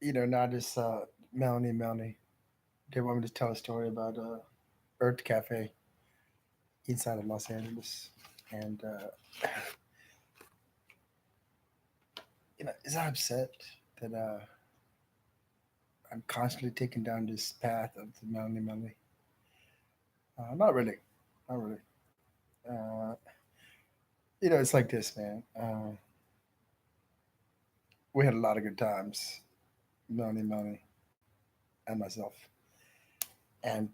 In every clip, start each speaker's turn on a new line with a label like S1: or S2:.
S1: Not just Melanie. They want me to tell a story about Earth Cafe inside of Los Angeles, and is I upset that I'm constantly taking down this path of the Melanie. Not really, not really. Uh, it's like this, man. We had a lot of good times, Melanie, and myself, and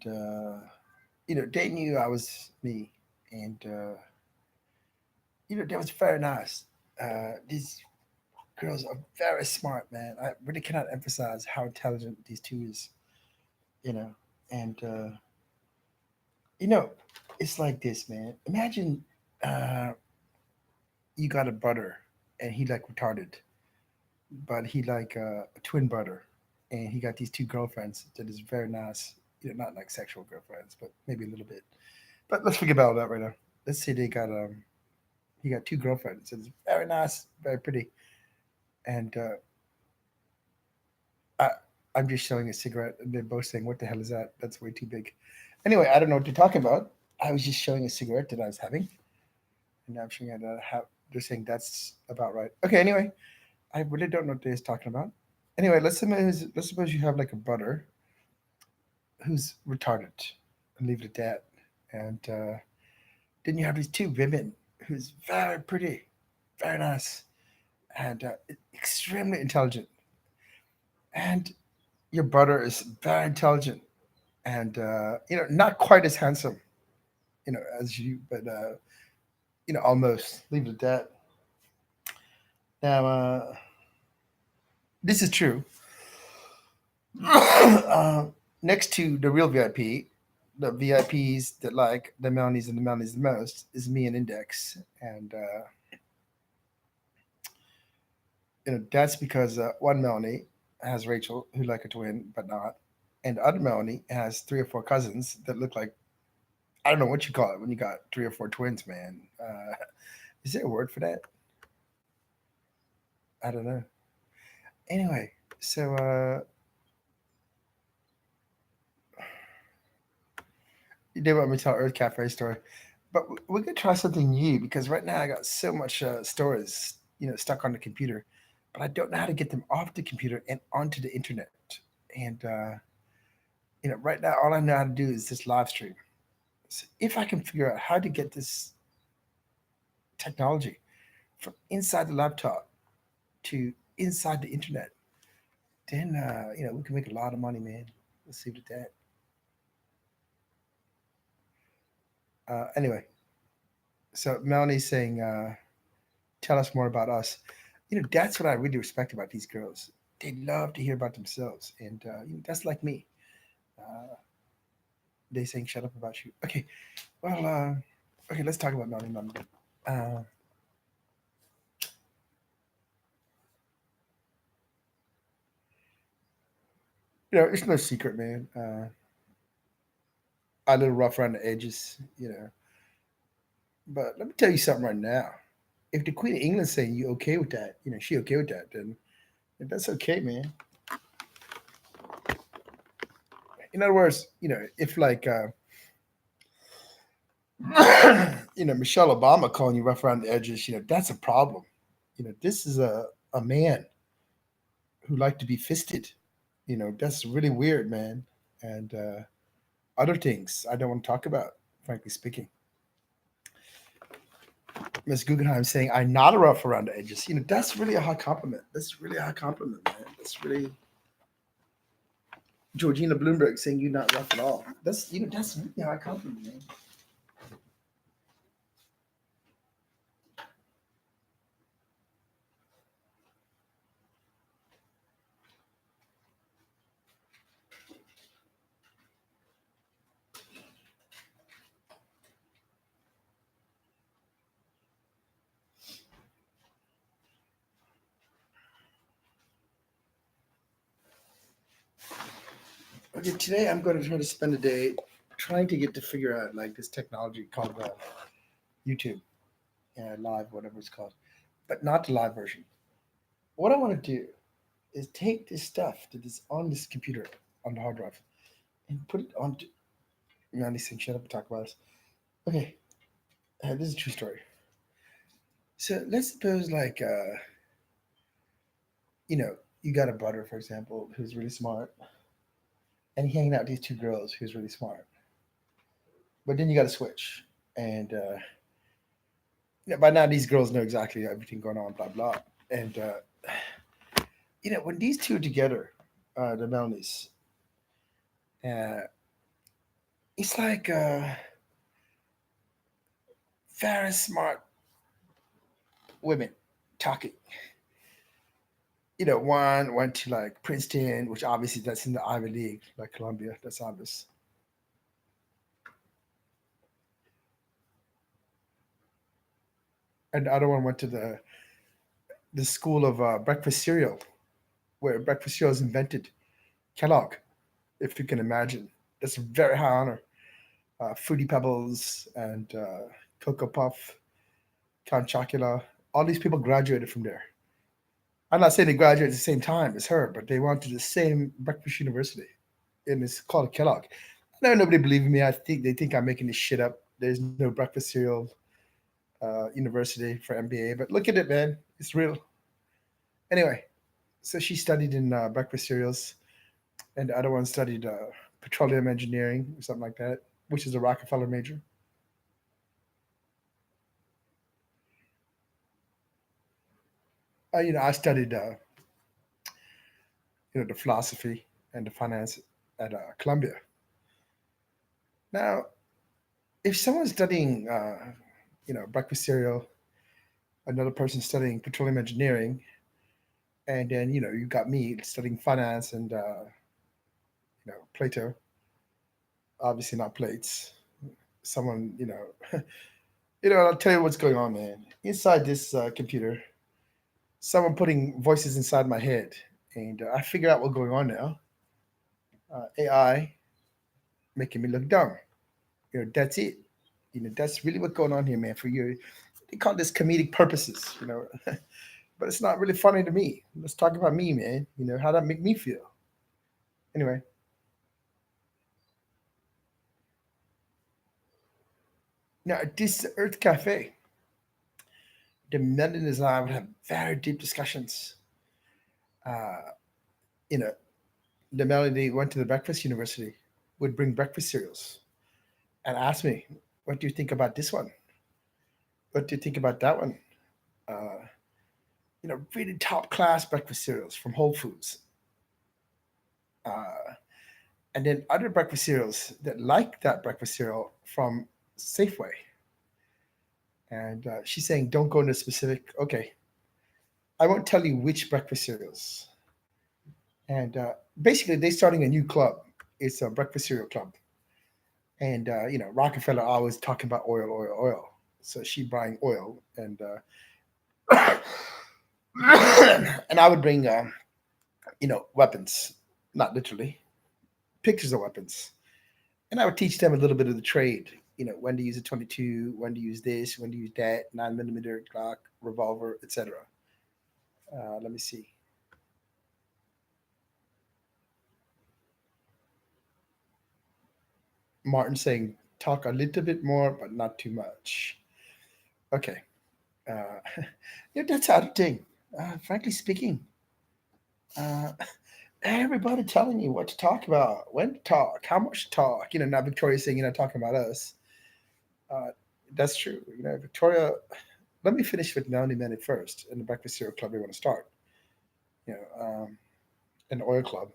S1: they knew I was me, and that was very nice. These girls are very smart, man. I really cannot emphasize how intelligent these two is, you know. And you know, it's like this, man. Imagine uh, you got a brother, and he like retarded, but he like a twin brother, and he got these two girlfriends that is very nice. Not like sexual girlfriends, but maybe a little bit. But let's forget about that right now. Let's say they got he got two girlfriends. It's very nice, very pretty, and I, I'm just showing a cigarette, and they're both saying, "What the hell is that? That's way too big." Anyway, I don't know what you're talking about. I was just showing a cigarette that I was having, and I'm showing it. They're saying that's about right. Okay. Anyway, I really don't know what they're talking about. Anyway, let's suppose you have like a brother who's retarded, and leave it at that. And then you have these two women who's very pretty, very nice, and extremely intelligent. And your brother is very intelligent and not quite as handsome, as you, but almost. Leave it at that. Now, this is true. uh, Next to the real VIP, the VIPs that like the Melanies and the Melanies the most is me and Index, and that's because one Melanie has Rachel who like a twin but not, and the other Melanie has three or four cousins that look like, I don't know what you call it when you got three or four twins, man. Is there a word for that? I don't know. Anyway, so you did want me to tell Earth Cafe story, but we could try something new because right now I got so much stories, stuck on the computer, but I don't know how to get them off the computer and onto the internet. And right now all I know how to do is this live stream. So if I can figure out how to get this technology from inside the laptop to inside the internet, then we can make a lot of money, man. Let's see what that. Anyway, so Melanie's saying, "Tell us more about us." That's what I really respect about these girls. They love to hear about themselves, and that's like me. Uh, they saying, "Shut up about you." Okay, well, okay, let's talk about Melanie London. Uh, it's no secret, man. I a little rough around the edges, But let me tell you something right now. If the Queen of England's saying you okay with that, she okay with that, then that's okay, man. In other words, if like Michelle Obama calling you rough around the edges, that's a problem. This is a man who like to be fisted. That's really weird, man. And other things I don't want to talk about, frankly speaking. Miss Guggenheim saying I'm not a rough around the edges. That's really a high compliment. That's really a high compliment, man. That's really Georgina Bloomberg saying you're not rough at all. That's really a high compliment, man. Okay, today I'm going to try to spend a day trying to get to figure out like this technology called YouTube live, whatever it's called, but not the live version. What I want to do is take this stuff that is on this computer on the hard drive and put it onto. Man, these things shut up and talk about this. Okay, this is a true story. So let's suppose like you know you got a brother, for example, who's really smart, and he hanging out with these two girls who's really smart. But then you got to switch, and by now these girls know exactly everything going on, blah blah. And when these two are together, the Melanies, uh, it's like very smart women talking. One went to like Princeton, which obviously that's in the Ivy League, like Columbia. That's obvious. And the other one went to the school of breakfast cereal, where breakfast cereal is invented. Kellogg, if you can imagine. That's a very high honor. Fruity Pebbles and Cocoa Puff, Count Chocula. All these people graduated from there. I'm not saying they graduated at the same time as her, but they went to the same breakfast university, and it's called Kellogg. I know nobody believes me. I think they think I'm making this shit up. There's no breakfast cereal university for MBA, but look at it, man. It's real. Anyway, so she studied in breakfast cereals, and the other one studied petroleum engineering or something like that, which is a Rockefeller major. I studied the philosophy and the finance at Columbia. Now, if someone's studying breakfast cereal, another person studying petroleum engineering, and then you got me studying finance and Plato, obviously not plates. Someone I'll tell you what's going on, man. Inside this computer, someone putting voices inside my head, and I figured out what's going on now. AI making me look dumb. That's it. That's really what's going on here, man. For you, they call this comedic purposes, but it's not really funny to me. Let's talk about me, man. How that make me feel. Anyway, now at this Earth Cafe, the Melon and I would have very deep discussions. Uh, you know, the Melody went to the breakfast university, would bring breakfast cereals and ask me, "What do you think about this one? What do you think about that one?" Uh, really top class breakfast cereals from Whole Foods. Uh, and then other breakfast cereals that like that breakfast cereal from Safeway. And she's saying, don't go into specific. Okay, I won't tell you which breakfast cereals. And basically, they're starting a new club. It's a breakfast cereal club. And Rockefeller always talking about oil, oil, oil. So she buying oil, and and I would bring weapons, not literally, pictures of weapons, and I would teach them a little bit of the trade. When to use a 22, when to use this, when to use that, 9 millimeter Glock, revolver, etc. Let me see. Martin saying talk a little bit more, but not too much. Okay. Uh, that's how the thing. Frankly speaking, uh, everybody telling you what to talk about, when to talk, how much to talk. Not Victoria saying, talking about us. Uh, that's true. Victoria, let me finish with Melanie Minute first in the Breakfast Cereal Club we want to start. You know, an oil club.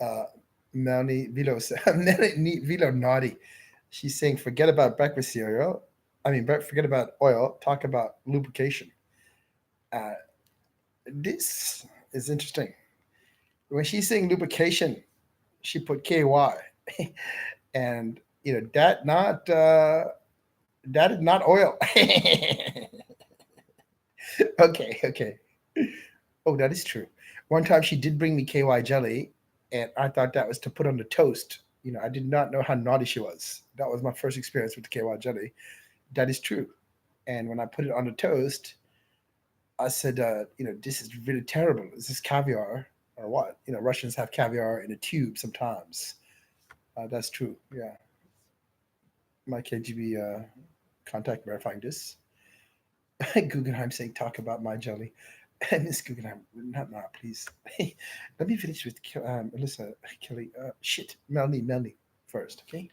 S1: Uh, Melanie Vilo, Melanie Vilo naughty. She's saying, forget about breakfast cereal. I mean, forget about oil. Talk about lubrication. Uh, this is interesting. When she's saying lubrication, she put KY, and that is not oil. Okay, okay. Oh, that is true. One time she did bring me KY jelly, and I thought that was to put on the toast. I did not know how naughty she was. That was my first experience with the KY jelly. That is true. And when I put it on the toast, I said, this is really terrible. Is this caviar or what? Russians have caviar in a tube sometimes. That's true. Yeah, my KGB contact verifying this. Guggenheim saying, talk about my jelly. Miss Guggenheim, not now, please. Let me finish with Alyssa, Kelly. Shit, Melanie first, okay?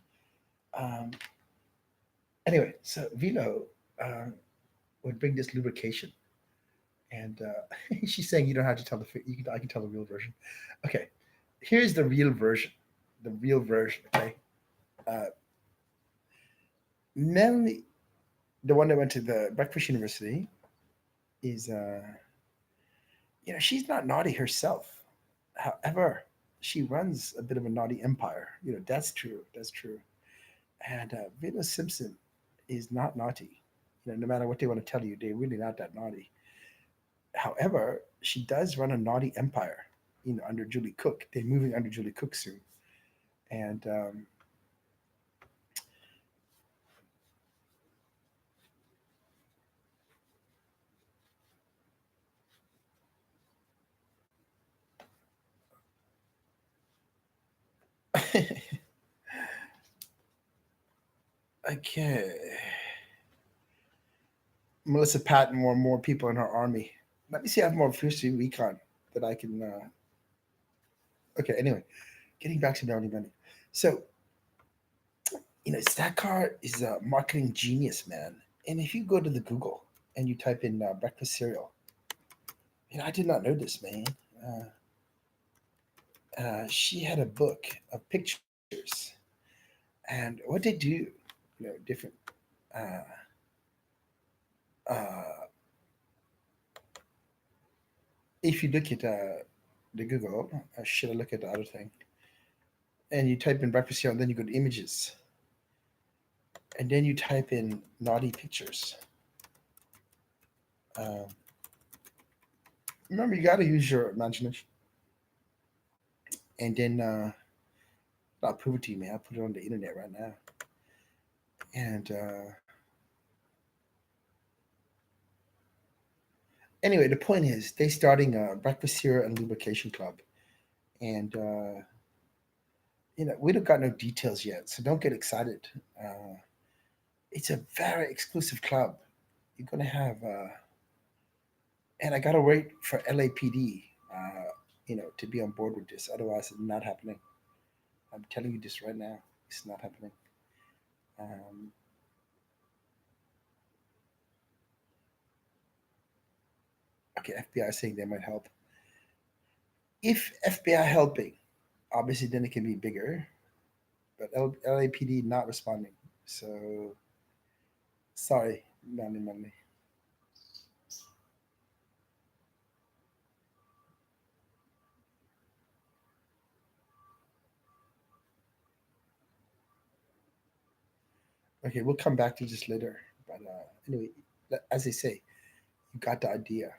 S1: Um, anyway, so Vilo uh, would bring this lubrication, and she's saying you don't have to tell I can tell the real version. Okay, here's the real version. The real version, okay? Uh, Melanie, the one that went to the Breakfast University, is she's not naughty herself. However, she runs a bit of a naughty empire. That's true. That's true. And Vina Simpson is not naughty. No matter what they want to tell you, they're really not that naughty. However, she does run a naughty empire. Under Julie Cook. They're moving under Julie Cook soon, and okay. Melissa Patton more people in her army. Let me see. I have more history recon that I can. Okay. Anyway, getting back to Melanie Money. So Stackar is a marketing genius, man. And if you go to the Google and you type in breakfast cereal, I did not know this, man. She had a book of pictures, and what they do, different. Uh, uh, if you look at the Google, should I look at the other thing? And you type in breakfast cereal, and then you go to images, and then you type in naughty pictures. Um, Remember, you got to use your imagination. And then I'll prove it to you, man. I'll put it on the internet right now. And anyway, the point is, they starting a breakfast cereal and lubrication club, and we don't got no details yet, so don't get excited. Uh, it's a very exclusive club. You're gonna have, and I gotta wait for LAPD, to be on board with this. Otherwise, it's not happening. I'm telling you this right now. It's not happening. Um, okay, FBI saying they might help. If FBI helping, obviously then it can be bigger, but LAPD not responding. So sorry, Nani. Okay, we'll come back to this later. But anyway, as they say, you got the idea.